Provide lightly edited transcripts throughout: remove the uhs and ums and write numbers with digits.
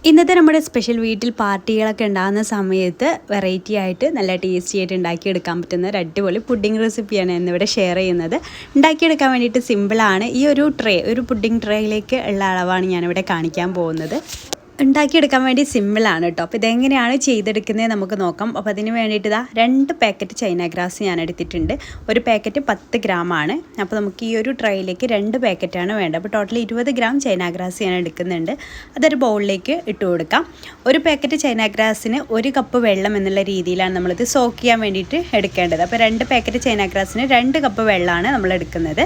ഇന്നത്തെ നമ്മുടെ സ്പെഷ്യൽ വീട്ടിൽ പാർട്ടികളൊക്കെ ഉണ്ടാകുന്ന സമയത്ത് വെറൈറ്റി ആയിട്ട് നല്ല ടേസ്റ്റി ആയിട്ട് ഉണ്ടാക്കിയെടുക്കാൻ പറ്റുന്ന ഒരു അടിപൊളി പുഡിംഗ് റെസിപ്പിയാണ് ഇന്നിവിടെ ഷെയർ ചെയ്യുന്നത്. ഉണ്ടാക്കിയെടുക്കാൻ വേണ്ടിയിട്ട് സിമ്പിളാണ്. ഈ ഒരു പുഡിംഗ് ട്രേയിലേക്ക് ഉള്ള അളവാണ് ഞാനിവിടെ കാണിക്കാൻ പോകുന്നത്. ഉണ്ടാക്കിയെടുക്കാൻ വേണ്ടി സിമ്പിളാണ് കേട്ടോ. അപ്പോൾ ഇതെങ്ങനെയാണ് ചെയ്തെടുക്കുന്നത് നമുക്ക് നോക്കാം. അപ്പോൾ അതിന് വേണ്ടിയിട്ട് 2 പാക്കറ്റ് ചൈന ഗ്രാസ് ഞാൻ എടുത്തിട്ടുണ്ട്. ഒരു പാക്കറ്റ് 10 ഗ്രാമാണ്. അപ്പോൾ നമുക്ക് ഈ ഒരു ട്രേയിലേക്ക് 2 പാക്കറ്റാണ് വേണ്ടത്. അപ്പോൾ ടോട്ടൽ 20 ഗ്രാം ചൈന ഗ്രാസ് ഞാൻ എടുക്കുന്നുണ്ട്. അതൊരു ബൗളിലേക്ക് ഇട്ട് കൊടുക്കാം. ഒരു പാക്കറ്റ് ചൈന ഗ്രാസിന് 1 കപ്പ് വെള്ളം എന്നുള്ള രീതിയിലാണ് നമ്മളിത് സോക്ക് ചെയ്യാൻ വേണ്ടിയിട്ട് എടുക്കേണ്ടത്. അപ്പോൾ 2 പാക്കറ്റ് ചൈന ഗ്രാസിന് 2 കപ്പ് വെള്ളമാണ് നമ്മൾ എടുക്കുന്നത്.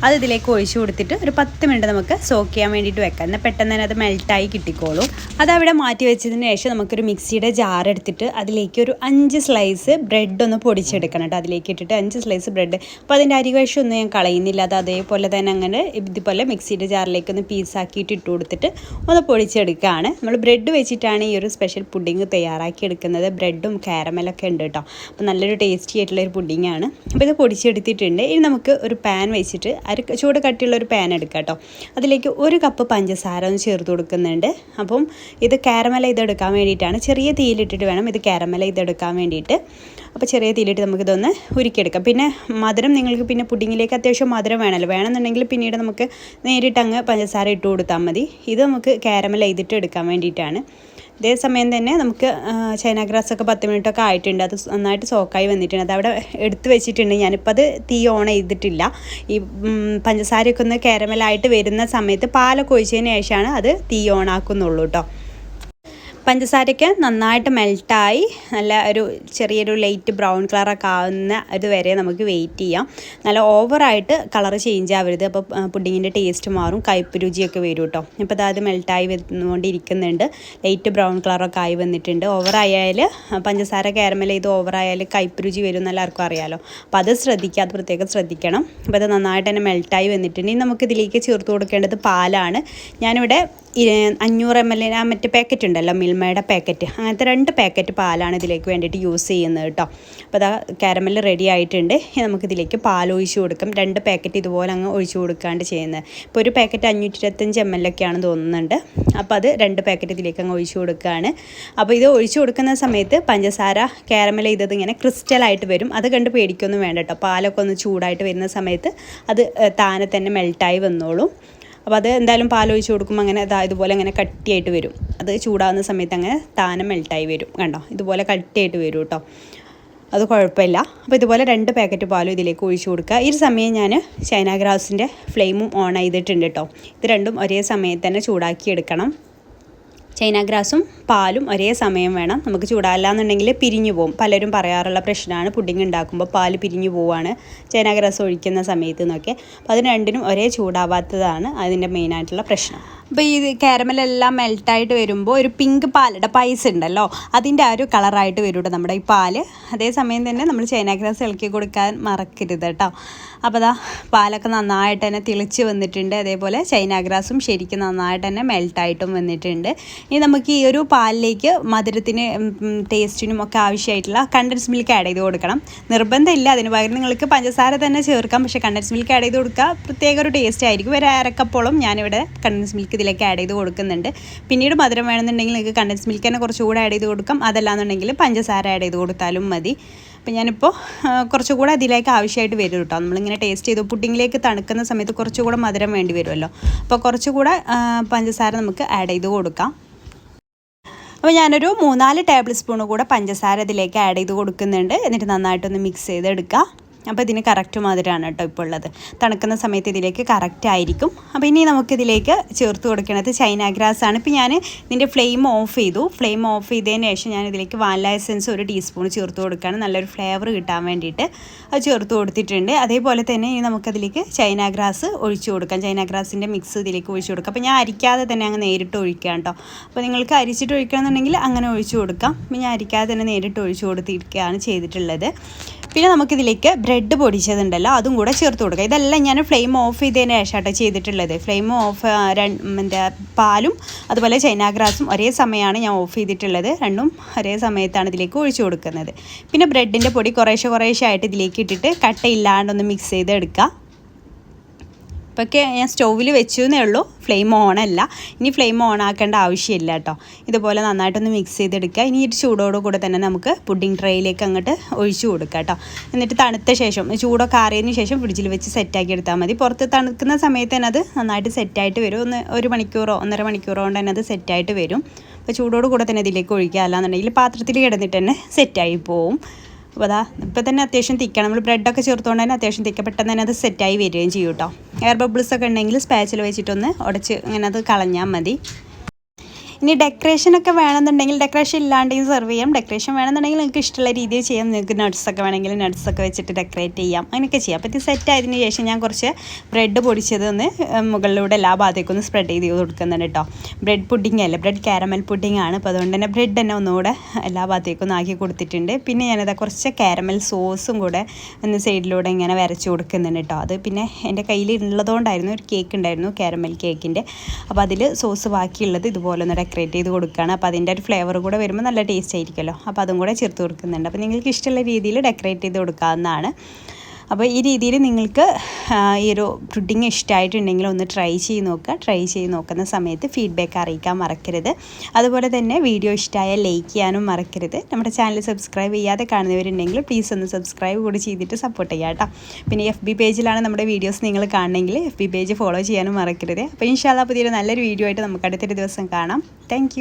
അത് ഇതിലേക്ക് ഒഴിച്ചു കൊടുത്തിട്ട് ഒരു 10 മിനിറ്റ് നമുക്ക് സോക്ക് ചെയ്യാൻ വേണ്ടിയിട്ട് വെക്കാം. എന്നാൽ പെട്ടെന്ന് തന്നെ അത് മെൽറ്റായി കിട്ടിക്കോളും. അതവിടെ മാറ്റി വെച്ചതിന് ശേഷം നമുക്കൊരു മിക്സിയുടെ ജാർ എടുത്തിട്ട് അതിലേക്ക് ഒരു 5 സ്ലൈസ് ബ്രെഡ് ഒന്ന് പൊടിച്ചെടുക്കണം കേട്ടോ. അതിലേക്ക് ഇട്ടിട്ട് 5 സ്ലൈസ് ബ്രെഡ്. അപ്പോൾ അതിൻ്റെ അരിവശം ഒന്നും ഞാൻ കളയുന്നില്ല. അത് അതേപോലെ തന്നെ അങ്ങനെ ഇതുപോലെ മിക്സിയുടെ ജാറിലേക്ക് ഒന്ന് പീസാക്കിയിട്ട് ഇട്ട് കൊടുത്തിട്ട് ഒന്ന് പൊടിച്ചെടുക്കുകയാണ്. നമ്മൾ ബ്രെഡ് വെച്ചിട്ടാണ് ഈ ഒരു സ്പെഷ്യൽ പുഡിങ് തയ്യാറാക്കി എടുക്കുന്നത്. ബ്രെഡും കാരമലൊക്കെ ഉണ്ട് കേട്ടോ. അപ്പോൾ നല്ലൊരു ടേസ്റ്റി ആയിട്ടുള്ളൊരു പുഡിങ്ങാണ്. അപ്പോൾ ഇത് പൊടിച്ചെടുത്തിട്ടുണ്ട്. ഇനി നമുക്ക് ഒരു പാൻ വെച്ചിട്ട് ചൂട് കട്ടിയുള്ള ഒരു പാൻ എടുക്കാം കേട്ടോ. അതിലേക്ക് 1 കപ്പ് പഞ്ചസാര ഒന്ന് ചേർത്ത് കൊടുക്കുന്നുണ്ട്. അപ്പം ഇത് കാരമല ഇതെടുക്കാൻ വേണ്ടിയിട്ടാണ്. ചെറിയ തീയിലിട്ടിട്ട് വേണം ഇത് കാരമല ഇതെടുക്കാൻ വേണ്ടിയിട്ട്. അപ്പോൾ ചെറിയ തീയിലിട്ട് നമുക്കിതൊന്ന് ഉരുക്കിയെടുക്കാം. പിന്നെ മധുരം നിങ്ങൾക്ക് പിന്നെ പുഡിങ്ങിലേക്ക് അത്യാവശ്യം മധുരം വേണമെന്നുണ്ടെങ്കിൽ പിന്നീട് നമുക്ക് നേരിട്ട് അങ്ങ് പഞ്ചസാര ഇട്ട് കൊടുത്താൽ മതി. ഇത് നമുക്ക് കാരമല ചെയ്തിട്ട് എടുക്കാൻ വേണ്ടിയിട്ടാണ്. ഇതേ സമയം തന്നെ നമുക്ക് ചൈന ഗ്രാസൊക്കെ 10 മിനിറ്റൊക്കെ ആയിട്ടുണ്ട്. അത് നന്നായിട്ട് സോക്കായി വന്നിട്ടുണ്ട്. അതവിടെ എടുത്ത് വെച്ചിട്ടുണ്ട്. ഞാനിപ്പോൾ അത് തീ ഓൺ ചെയ്തിട്ടില്ല. ഈ പഞ്ചസാരയൊക്കെ ഒന്ന് കാരമലായിട്ട് വരുന്ന സമയത്ത് പാലൊക്കെ ഒഴിച്ചതിന് ശേഷമാണ് അത് തീ ഓൺ ആക്കുന്നുള്ളൂ കേട്ടോ. പഞ്ചസാരയ്ക്ക് നന്നായിട്ട് മെൽട്ടായി നല്ല ചെറിയൊരു ലൈറ്റ് ബ്രൗൺ കളറൊക്കെ ആവുന്ന ഇതുവരെ നമുക്ക് വെയിറ്റ് ചെയ്യാം. നല്ല ഓവറായിട്ട് കളർ ചേഞ്ച് ആവരുത്. അപ്പോൾ പുഡിങ്ങിൻ്റെ ടേസ്റ്റ് മാറും, കയ്പ്പ് രുചിയൊക്കെ വരും കേട്ടോ. അപ്പോൾ അത് മെൽട്ടായി വന്നുകൊണ്ടിരിക്കുന്നുണ്ട്. ലൈറ്റ് ബ്രൗൺ കളറൊക്കെ ആയി വന്നിട്ടുണ്ട്. ഓവറായാൽ പഞ്ചസാര കാരമൽ ചെയ്ത് ഓവറായാൽ കയ്പ്പ് രുചി വരും എന്ന് എല്ലാവർക്കും അറിയാമല്ലോ. അപ്പോൾ അത് ശ്രദ്ധിക്കുക, അത് പ്രത്യേകം ശ്രദ്ധിക്കണം. അപ്പോൾ അത് നന്നായിട്ട് തന്നെ മെൽട്ടായി വന്നിട്ടുണ്ട്. ഇനി നമുക്കിതിലേക്ക് ചേർത്ത് കൊടുക്കേണ്ടത് പാലാണ്. ഞാനിവിടെ 500 ml മറ്റേ പാക്കറ്റ് ഉണ്ടല്ലോ, മിൽമയുടെ പാക്കറ്റ്, അങ്ങനത്തെ 2 പാക്കറ്റ് പാലാണ് ഇതിലേക്ക് വേണ്ടിയിട്ട് യൂസ് ചെയ്യുന്നത് കേട്ടോ. അപ്പോൾ അതാ കാരമൽ റെഡി ആയിട്ടുണ്ട്. നമുക്കിതിലേക്ക് പാൽ ഒഴിച്ച് കൊടുക്കാം. 2 പാക്കറ്റ് ഇതുപോലെ അങ്ങ് ഒഴിച്ച് കൊടുക്കാണ്ട് ചെയ്യുന്നത്. ഇപ്പോൾ ഒരു പാക്കറ്റ് 525 ml ഒക്കെയാണ് തോന്നുന്നുണ്ട്. അപ്പോൾ അത് 2 പാക്കറ്റ് ഇതിലേക്ക് അങ്ങ് ഒഴിച്ച് കൊടുക്കുകയാണ്. അപ്പോൾ ഇത് ഒഴിച്ച് കൊടുക്കുന്ന സമയത്ത് പഞ്ചസാര കാരമൽ ചെയ്തത് ഇങ്ങനെ ക്രിസ്റ്റലായിട്ട് വരും. അത് കണ്ട് പേടിക്കൊന്നും വേണ്ട കേട്ടോ. പാലൊക്കെ ഒന്ന് ചൂടായിട്ട് വരുന്ന സമയത്ത് അത് താനെ തന്നെ മെൽട്ടായി വന്നോളും. അപ്പോൾ അത് എന്തായാലും പാലൊഴിച്ച് കൊടുക്കുമ്പോൾ അങ്ങനെ ഇതുപോലെ അങ്ങനെ കട്ടിയായിട്ട് വരും. അത് ചൂടാകുന്ന സമയത്ത് അങ്ങനെ താനെ മെൽട്ടായി വരും. കണ്ടോ, ഇതുപോലെ കട്ടിയായിട്ട് വരും കേട്ടോ. അത് കുഴപ്പമില്ല. അപ്പോൾ ഇതുപോലെ 2 പാക്കറ്റ് പാലും ഇതിലേക്ക് ഒഴിച്ച് കൊടുക്കുക. ഈ സമയം ഞാൻ ചൈന ഗ്രാസിൻ്റെ ഫ്ലെയിമും ഓൺ ചെയ്തിട്ടുണ്ട് കേട്ടോ. ഇത് രണ്ടും ഒരേ സമയത്ത് തന്നെ ചൂടാക്കി എടുക്കണം. ചൈന ഗ്രാസും പാലും ഒരേ സമയം വേണം. നമുക്ക് ചൂടാല്ലാന്നുണ്ടെങ്കിൽ പിരിഞ്ഞു പോകും. പലരും പറയാറുള്ള പ്രശ്നമാണ് പുഡിങ് ഉണ്ടാക്കുമ്പോൾ പാല് പിരിഞ്ഞു പോവുകയാണ് ചൈന ഗ്രാസ് ഒഴിക്കുന്ന സമയത്ത് എന്നൊക്കെ. അപ്പോൾ അതിന് രണ്ടിനും ഒരേ ചൂടാവാത്തതാണ് അതിൻ്റെ മെയിനായിട്ടുള്ള പ്രശ്നം. അപ്പോൾ ഈ കാരമലെല്ലാം മെൽട്ടായിട്ട് വരുമ്പോൾ ഒരു പിങ്ക് പാലയുടെ പൈസ ഉണ്ടല്ലോ, അതിൻ്റെ ആ ഒരു കളറായിട്ട് വരും കേട്ടോ നമ്മുടെ ഈ പാല്. അതേസമയം തന്നെ നമ്മൾ ചൈന ഗ്രാസ് ഇളക്കി കൊടുക്കാൻ മറക്കരുത് കേട്ടോ. അപ്പോൾ പാലൊക്കെ നന്നായിട്ട് തന്നെ തിളച്ച് വന്നിട്ടുണ്ട്. അതേപോലെ ചൈന ഗ്രാസും ശരിക്കും നന്നായിട്ട് തന്നെ മെൽട്ടായിട്ടും വന്നിട്ടുണ്ട്. ഇനി നമുക്ക് ഈ ഒരു പാലിലേക്ക് മധുരത്തിന് ടേസ്റ്റിനും ഒക്കെ ആവശ്യമായിട്ടുള്ള കണ്ടൻസ് മിൽക്ക് ആഡ് ചെയ്ത് കൊടുക്കണം. നിർബന്ധമില്ല, അതിന് പകരം നിങ്ങൾക്ക് പഞ്ചസാര തന്നെ ചേർക്കാം. പക്ഷേ കണ്ടൻസ് മിൽക്ക് ആഡ് ചെയ്ത് കൊടുക്കുക പ്രത്യേക ഒരു ടേസ്റ്റ് ആയിരിക്കും. ഒരു 1/2 കപ്പോളം ഞാനിവിടെ കണ്ടൻസ് മിൽക്ക് ഇതിലേക്ക് ആഡ് ചെയ്ത് കൊടുക്കുന്നുണ്ട്. പിന്നീട് മധുരം വേണമെന്നുണ്ടെങ്കിൽ നിങ്ങൾക്ക് കണ്ടൻസ് മിൽക്ക് തന്നെ കുറച്ചുകൂടെ ആഡ് ചെയ്ത് കൊടുക്കാം. അതല്ലാന്നുണ്ടെങ്കിൽ പഞ്ചസാര ആഡ് ചെയ്ത് കൊടുത്താലും മതി. അപ്പോൾ ഞാനിപ്പോൾ കുറച്ചുകൂടെ അതിലേക്ക് ആവശ്യമായിട്ട് വരും കേട്ടോ. നമ്മളിങ്ങനെ ടേസ്റ്റ് ചെയ്തു പുഡിങ്ങിലേക്ക് തണുക്കുന്ന സമയത്ത് കുറച്ചുകൂടെ മധുരം വേണ്ടി വരുമല്ലോ. അപ്പോൾ കുറച്ചുകൂടെ പഞ്ചസാര നമുക്ക് ആഡ് ചെയ്ത് കൊടുക്കാം. അപ്പോൾ ഞാനൊരു 3-4 ടേബിൾ സ്പൂൺ കൂടെ പഞ്ചസാര ഇതിലേക്ക് ആഡ് ചെയ്ത് കൊടുക്കുന്നുണ്ട്. എന്നിട്ട് നന്നായിട്ടൊന്ന് മിക്സ് ചെയ്തെടുക്കുക. അപ്പോൾ ഇതിന് കറക്റ്റ് മധുരമാണ് കേട്ടോ ഇപ്പോൾ ഉള്ളത്. തണുക്കുന്ന സമയത്ത് ഇതിലേക്ക് കറക്റ്റ് ആയിരിക്കും. അപ്പോൾ ഇനി നമുക്കിതിലേക്ക് ചേർത്ത് കൊടുക്കുന്നത് ചൈന ഗ്രാസ് ആണ്. ഇപ്പോൾ ഞാൻ ഇതിൻ്റെ ഫ്ലെയിം ഓഫ് ചെയ്തു. ഫ്ലെയിം ഓഫ് ചെയ്തതിന് ശേഷം ഞാൻ ഇതിലേക്ക് വാനില എസൻസ് 1 ടീസ്പൂൺ ചേർത്ത് കൊടുക്കുകയാണ്, നല്ലൊരു ഫ്ലേവർ കിട്ടാൻ വേണ്ടിയിട്ട്. അത് ചേർത്ത് കൊടുത്തിട്ടുണ്ട്. അതേപോലെ തന്നെ ഇനി നമുക്കതിലേക്ക് ചൈന ഗ്രാസ് ഒഴിച്ചു കൊടുക്കാം. ചൈന ഗ്രാസിൻ്റെ മിക്സ് ഇതിലേക്ക് ഒഴിച്ചു കൊടുക്കാം. അപ്പോൾ ഞാൻ അരിക്കാതെ തന്നെ അങ്ങ് നേരിട്ട് ഒഴിക്കാം കേട്ടോ. അപ്പോൾ നിങ്ങൾക്ക് അരിച്ചിട്ട് ഒഴിക്കണമെന്നുണ്ടെങ്കിൽ അങ്ങനെ ഒഴിച്ചു കൊടുക്കാം. അപ്പോൾ ഞാൻ അരിക്കാതെ തന്നെ നേരിട്ട് ഒഴിച്ചു കൊടുത്തിരിക്കുകയാണ് ചെയ്തിട്ടുള്ളത്. പിന്നെ നമുക്കിതിലേക്ക് ബ്രെഡ് പൊടിച്ചതുണ്ടല്ലോ, അതും കൂടെ ചേർത്ത് കൊടുക്കുക. ഇതെല്ലാം ഞാൻ ഫ്ലെയിം ഓഫ് ചെയ്തതിന് ശേഷമാട്ടോ ചെയ്തിട്ടുള്ളത്. ഫ്ലെയിം ഓഫ് പാലും അതുപോലെ ചൈന ഗ്രാസും ഒരേ സമയമാണ് ഞാൻ ഓഫ് ചെയ്തിട്ടുള്ളത്. രണ്ടും ഒരേ സമയത്താണ് ഇതിലേക്ക് ഒഴിച്ചു കൊടുക്കുന്നത്. പിന്നെ ബ്രെഡിൻ്റെ പൊടി കുറേശ്ശെ ആയിട്ട് ഇതിലേക്ക് ഇട്ടിട്ട് കട്ടയില്ലാണ്ടൊന്ന് മിക്സ് ചെയ്തെടുക്കുക. ഇപ്പൊക്കെ ഞാൻ സ്റ്റൗവിൽ വെച്ചെന്നേ ഉള്ളൂ, ഫ്ലെയിം ഓൺ അല്ല. ഇനി ഫ്ലെയിം ഓൺ ആക്കേണ്ട ആവശ്യമില്ല കേട്ടോ. ഇതുപോലെ നന്നായിട്ടൊന്ന് മിക്സ് ചെയ്തെടുക്കുക. ഇനി ഈ ചൂടോട് കൂടെ തന്നെ നമുക്ക് പുഡിംഗ് ട്രേയിലേക്ക് അങ്ങോട്ട് ഒഴിച്ചു കൊടുക്കുക കേട്ടോ. എന്നിട്ട് തണുത്ത ശേഷം ചൂടൊക്കെ ആറിയതിന് ശേഷം ഫ്രിഡ്ജിൽ വെച്ച് സെറ്റാക്കി എടുത്താൽ മതി. പുറത്ത് തണുക്കുന്ന സമയത്ത് തന്നെ അത് നന്നായിട്ട് സെറ്റായിട്ട് വരും. ഒരു മണിക്കൂറോ 1.5 മണിക്കൂറോ കൊണ്ട് തന്നെ അത് സെറ്റായിട്ട് വരും. അപ്പോൾ ചൂടോട് കൂടെ തന്നെ ഇതിലേക്ക് ഒഴിക്കുക, അല്ലാന്നുണ്ടെങ്കിൽ പാത്രത്തിൽ കിടന്നിട്ട് തന്നെ സെറ്റായി പോവും. അപ്പോൾ അതാ ഇപ്പോൾ തന്നെ അത്യാവശ്യം തിക്കാണ്. നമ്മൾ ബ്രെഡൊക്കെ ചേർത്തുകൊണ്ട് തന്നെ അത്യാവശ്യം തിക്ക, പെട്ടെന്ന് തന്നെ അത് സെറ്റായി വരികയും ചെയ്യും കേട്ടോ. എയർ ബബിൾസ് ഒക്കെ ഉണ്ടെങ്കിൽ സ്പാച്ചിൽ വെച്ചിട്ടൊന്ന് ഉടച്ച് ഇങ്ങനെ അത് കളഞ്ഞാൽ മതി. ഇനി ഡെക്കറേഷനൊക്കെ വേണമെന്നുണ്ടെങ്കിൽ, ഡെക്കറേഷൻ ഇല്ലാണ്ടെങ്കിൽ സെർവ് ചെയ്യാം. ഡെക്കറേഷൻ വേണമെന്നുണ്ടെങ്കിൽ നിങ്ങൾക്ക് ഇഷ്ടമുള്ള രീതിയിൽ ചെയ്യാം. നിങ്ങൾക്ക് നട്ട്സൊക്കെ വേണമെങ്കിൽ നട്ട്സൊക്കെ വെച്ചിട്ട് ഡെക്കറേറ്റ് ചെയ്യാം, അങ്ങനെയൊക്കെ ചെയ്യാം. അപ്പോൾ ഇത് സെറ്റ് ആയതിനു ശേഷം ഞാൻ കുറച്ച് ബ്രെഡ് പൊടിച്ചതൊന്ന് മുകളിലൂടെ എല്ലാ ഭാഗത്തേക്കൊന്ന് സ്പ്രെഡ് ചെയ്ത് കൊടുക്കുന്നുണ്ട് കേട്ടോ. ബ്രെഡ് പുഡിംഗ് അല്ലേ, ബ്രെഡ് കാരമൽ പുഡിംഗ് ആണ്. അപ്പോൾ അതുകൊണ്ട് തന്നെ ബ്രെഡ് തന്നെ ഒന്നുകൂടെ എല്ലാ ഭാഗത്തേക്കൊന്നും ആക്കി കൊടുത്തിട്ടുണ്ട്. പിന്നെ ഞാനത് കുറച്ച് കാരമൽ സോസും കൂടെ ഒന്ന് സൈഡിലൂടെ ഇങ്ങനെ വരച്ച് കൊടുക്കുന്നുണ്ട് കേട്ടോ. അത് പിന്നെ എൻ്റെ കയ്യിൽ ഉള്ളതുകൊണ്ടായിരുന്നു, ഒരു കേക്ക് ഉണ്ടായിരുന്നു, കാരമൽ കേക്കിൻ്റെ. അപ്പോൾ അതിൽ സോസ് ബാക്കിയുള്ളത് ഇതുപോലെ ഒന്ന് ഡെക്കറേറ്റ് ചെയ്ത് കൊടുക്കുകയാണ്. അപ്പോൾ അതിൻ്റെ ഒരു ഫ്ലേവർ കൂടെ വരുമ്പോൾ നല്ല ടേസ്റ്റ് ആയിരിക്കുമല്ലോ. അപ്പോൾ അതും കൂടെ ചേർത്ത് കൊടുക്കുന്നുണ്ട്. അപ്പോൾ നിങ്ങൾക്ക് ഇഷ്ടമുള്ള രീതിയിൽ ഡെക്കറേറ്റ് ചെയ്ത് കൊടുക്കാവുന്നതാണ്. അപ്പോൾ ഈ രീതിയിൽ നിങ്ങൾക്ക് ഈ ഒരു പുഡിംഗ് ഇഷ്ടമായിട്ടുണ്ടെങ്കിൽ ഒന്ന് ട്രൈ ചെയ്ത് നോക്കുക. ട്രൈ ചെയ്ത് നോക്കുന്ന സമയത്ത് ഫീഡ്ബാക്ക് അറിയിക്കാൻ മറക്കരുത്. അതുപോലെ തന്നെ വീഡിയോ ഇഷ്ടമായാൽ ലൈക്ക് ചെയ്യാനും മറക്കരുത്. നമ്മുടെ ചാനൽ സബ്സ്ക്രൈബ് ചെയ്യാതെ കാണുന്നവരുണ്ടെങ്കിൽ പ്ലീസ് ഒന്ന് സബ്സ്ക്രൈബ് കൂടി ചെയ്തിട്ട് സപ്പോർട്ട് ചെയ്യാം കേട്ടോ. പിന്നെ FB പേജിലാണ് നമ്മുടെ വീഡിയോസ് നിങ്ങൾ കാണണമെങ്കിൽ FB പേജ് ഫോളോ ചെയ്യാനും മറക്കരുത്. അപ്പോൾ ഇൻഷാല്ലാ പുതിയൊരു നല്ലൊരു വീഡിയോ ആയിട്ട് നമുക്ക് അടുത്തൊരു ദിവസം കാണാം. താങ്ക്